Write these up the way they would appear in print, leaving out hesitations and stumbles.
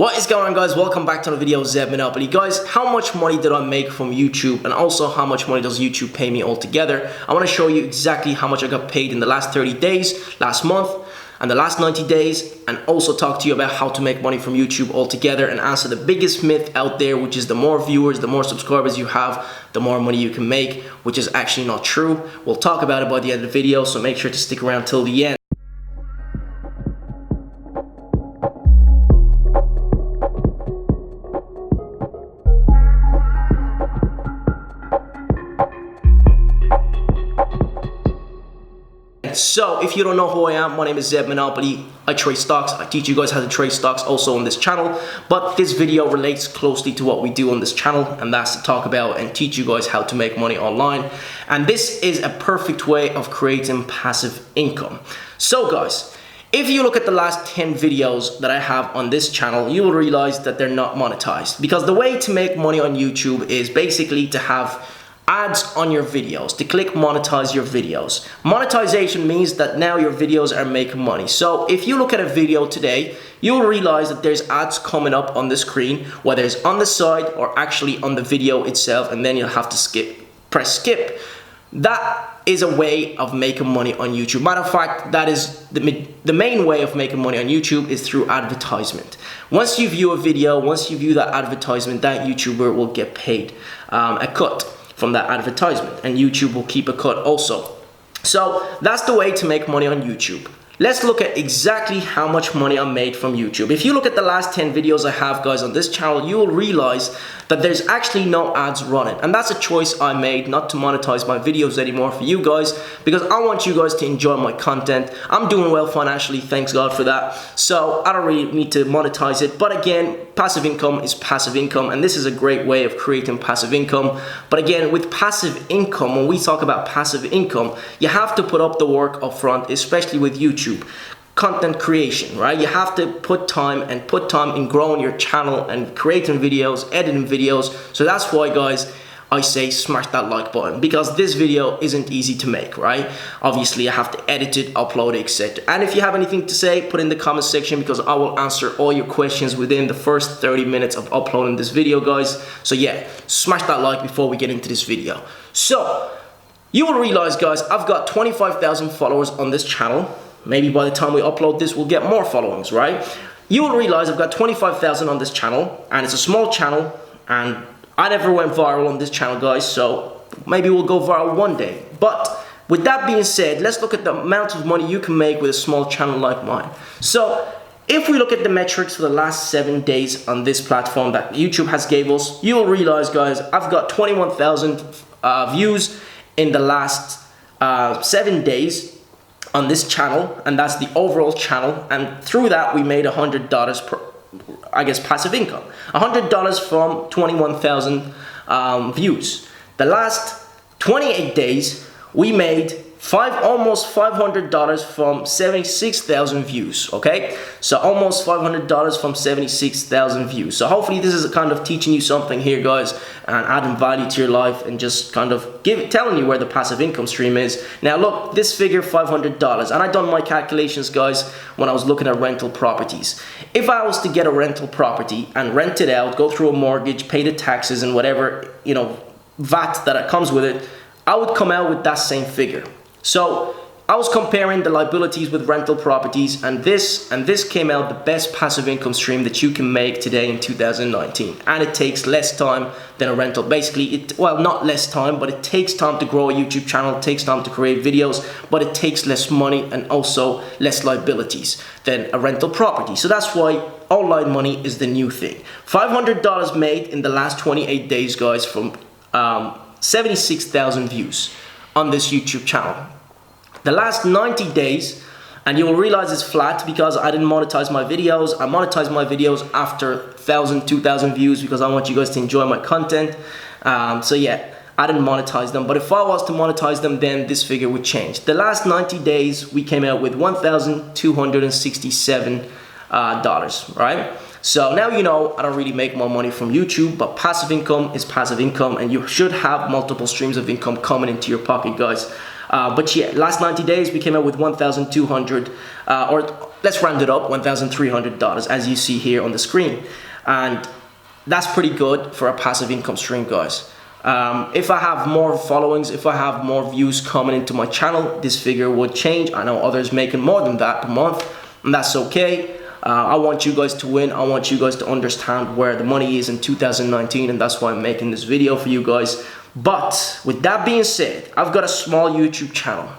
What is going on, guys? Welcome back to the video. Zeb Monopoly. Guys, how much money did I make from YouTube, and also how much money does YouTube pay me altogether? I want to show you exactly how much I got paid in the last 30 days, last month, and the last 90 days, and also talk to you about how to make money from YouTube altogether and answer the biggest myth out there, which is the more viewers, the more subscribers you have, the more money you can make, which is actually not true. We'll talk about it by the end of the video, so make sure to stick around till the end. So, if you don't know who I am, my name is Zeb Monopoly. I trade stocks. I teach you guys how to trade stocks also on this channel. But this video relates closely to what we do on this channel, and that's to talk about and teach you guys how to make money online. And this is a perfect way of creating passive income. So guys, if you look at the last 10 videos that I have on this channel, you will realize that they're not monetized. Because the way to make money on YouTube is basically to have ads on your videos, to click monetize your videos. Monetization means that now your videos are making money. So if you look at a video today, you'll realize that there's ads coming up on the screen, whether it's on the side or actually on the video itself, and then you'll have to press skip. That is a way of making money on YouTube. Matter of fact, that is the main way of making money on YouTube is through advertisement. Once you view a video, once you view that advertisement, that YouTuber will get paid a cut from that advertisement, and YouTube will keep a cut also. So that's the way to make money on YouTube. Let's look at exactly how much money I made from YouTube. If you look at the last 10 videos I have, guys, on this channel, you will realize that there's actually no ads running. And that's a choice I made not to monetize my videos anymore for you guys, because I want you guys to enjoy my content. I'm doing well financially, thanks God for that. So I don't really need to monetize it. But again, passive income is passive income, and this is a great way of creating passive income. But again, with passive income, when we talk about passive income, you have to put up the work up front, especially with YouTube. Content creation, right? You have to put time in growing your channel and creating videos, editing videos. So that's why, guys, I say smash that like button, because this video isn't easy to make, right? Obviously, I have to edit it, upload it, etc. And if you have anything to say, put in the comment section, because I will answer all your questions within the first 30 minutes of uploading this video, guys. So yeah, smash that like before we get into this video. So you will realize, guys, I've got 25,000 followers on this channel. Maybe by the time we upload this, we'll get more followings, right? You will realize I've got 25,000 on this channel, and it's a small channel, and I never went viral on this channel, guys, so maybe we'll go viral one day. But with that being said, let's look at the amount of money you can make with a small channel like mine. So if we look at the metrics for the last 7 days on this platform that YouTube has gave us, you will realize, guys, I've got 21,000 views in the last 7 days on this channel, and that's the overall channel, and through that we made $100 per, I guess, passive income. $100 from 21,000 views. The last 28 days we made almost $500 from 76,000 views. Okay, so almost $500 from 76,000 views. So hopefully this is kind of teaching you something here, guys, and adding value to your life, and just kind of telling you where the passive income stream is. Now look, this figure, $500, and I done my calculations, guys, when I was looking at rental properties. If I was to get a rental property and rent it out, go through a mortgage, pay the taxes and whatever, you know, VAT that comes with it, I would come out with that same figure. So I was comparing the liabilities with rental properties, and this came out the best passive income stream that you can make today in 2019. And it takes less time than a rental. Basically, well, not less time, but it takes time to grow a YouTube channel, it takes time to create videos, but it takes less money and also less liabilities than a rental property. So that's why online money is the new thing. $500 made in the last 28 days, guys, from 76,000 views on this YouTube channel. The last 90 days, and you will realize it's flat because I didn't monetize my videos. I monetize my videos after 1,000, 2,000 views, because I want you guys to enjoy my content. So yeah, I didn't monetize them, but if I was to monetize them, then this figure would change. The last 90 days, we came out with $1,267, right? So now you know I don't really make more money from YouTube, but passive income is passive income, and you should have multiple streams of income coming into your pocket, guys. But yeah, last 90 days we came out with 1,200 or let's round it up, $1,300 as you see here on the screen. And that's pretty good for a passive income stream, guys. If I have more followings, if I have more views coming into my channel, this figure would change. I know others making more than that per month, and that's okay. I want you guys to win. I want you guys to understand where the money is in 2019, and that's why I'm making this video for you guys. But with that being said, I've got a small YouTube channel.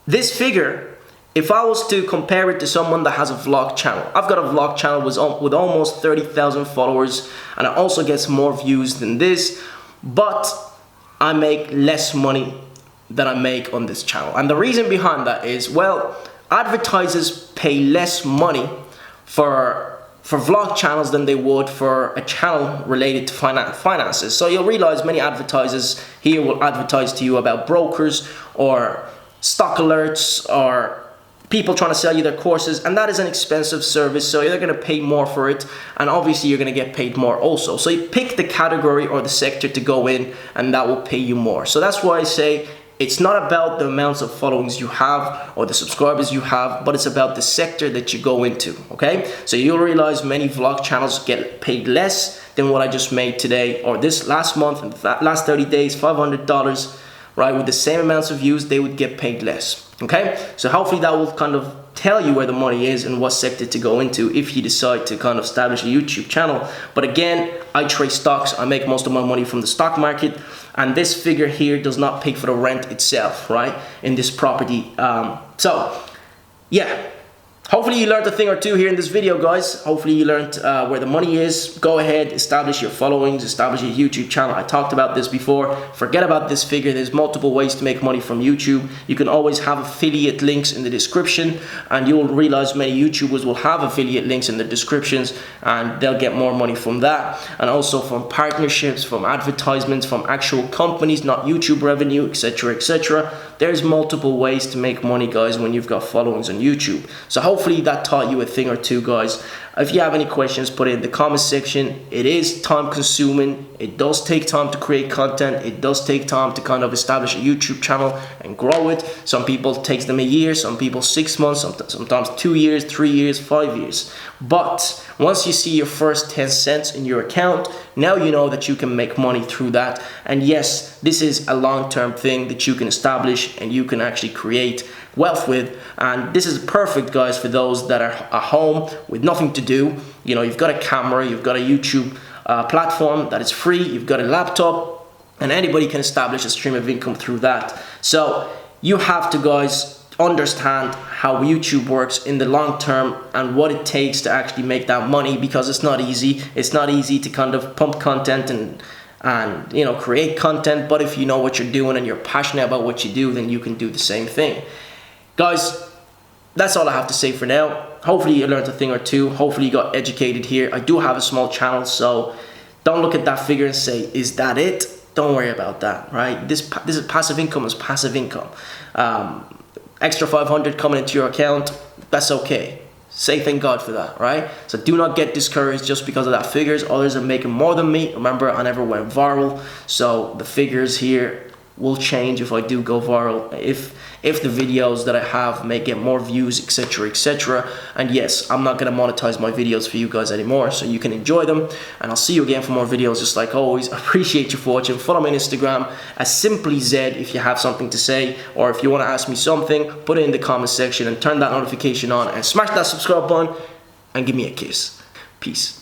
This figure, if I was to compare it to someone that has a vlog channel, I've got a vlog channel with almost 30,000 followers, and it also gets more views than this, but I make less money than I make on this channel. And the reason behind that is, well, advertisers pay less money for vlog channels than they would for a channel related to finances. So you'll realize many advertisers here will advertise to you about brokers or stock alerts or people trying to sell you their courses, and that is an expensive service, so you're going to pay more for it, and obviously you're going to get paid more also. So you pick the category or the sector to go in, and that will pay you more. So that's why I say it's not about the amounts of followings you have or the subscribers you have, but it's about the sector that you go into, okay? So you'll realize many vlog channels get paid less than what I just made today, or this last month, and last 30 days, $500, right? With the same amounts of views, they would get paid less. Okay, so hopefully that will kind of tell you where the money is and what sector to go into if you decide to kind of establish a YouTube channel. But again, I trade stocks. I make most of my money from the stock market, and this figure here does not pay for the rent itself, right, in this property. So yeah, hopefully you learned a thing or two here in this video, guys. Hopefully you learned where the money is. Go ahead, establish your followings, establish your YouTube channel. I talked about this before. Forget about this figure. There's multiple ways to make money from YouTube. You can always have affiliate links in the description, and you'll realize many YouTubers will have affiliate links in the descriptions, and they'll get more money from that. And also from partnerships, from advertisements, from actual companies, not YouTube revenue, etc., etc. There's multiple ways to make money, guys, when you've got followings on YouTube. So hopefully that taught you a thing or two, guys. If you have any questions, put it in the comment section. It is time consuming. It does take time to create content. It does take time to kind of establish a YouTube channel and grow it. Some people it takes them a year, some people 6 months, sometimes 2 years, 3 years, 5 years. But once you see your first 10 cents in your account, now you know that you can make money through that. And yes, this is a long-term thing that you can establish and you can actually create wealth with. And this is perfect, guys, for those that are at home with nothing to do. You know, you've got a camera, you've got a YouTube platform that is free, you've got a laptop, and anybody can establish a stream of income through that. So you have to, guys, understand how YouTube works in the long term and what it takes to actually make that money, because it's not easy. It's not easy to kind of pump content and you know, create content, but if you know what you're doing and you're passionate about what you do, then you can do the same thing. Guys, that's all I have to say for now. Hopefully you learned a thing or two. Hopefully you got educated here. I do have a small channel, so don't look at that figure and say, is that it? Don't worry about that, right? This is passive income is passive income. Extra 500 coming into your account, that's okay. Say thank God for that, right? So do not get discouraged just because of that figures. Others are making more than me. Remember, I never went viral, so the figures here will change if I do go viral, if the videos that I have may get more views, etc., etc. And yes, I'm not gonna monetize my videos for you guys anymore, so you can enjoy them. And I'll see you again for more videos, just like always. I appreciate you for watching. Follow me on Instagram as SimplyZ if you have something to say, or if you want to ask me something, put it in the comment section and turn that notification on and smash that subscribe button and give me a kiss. Peace.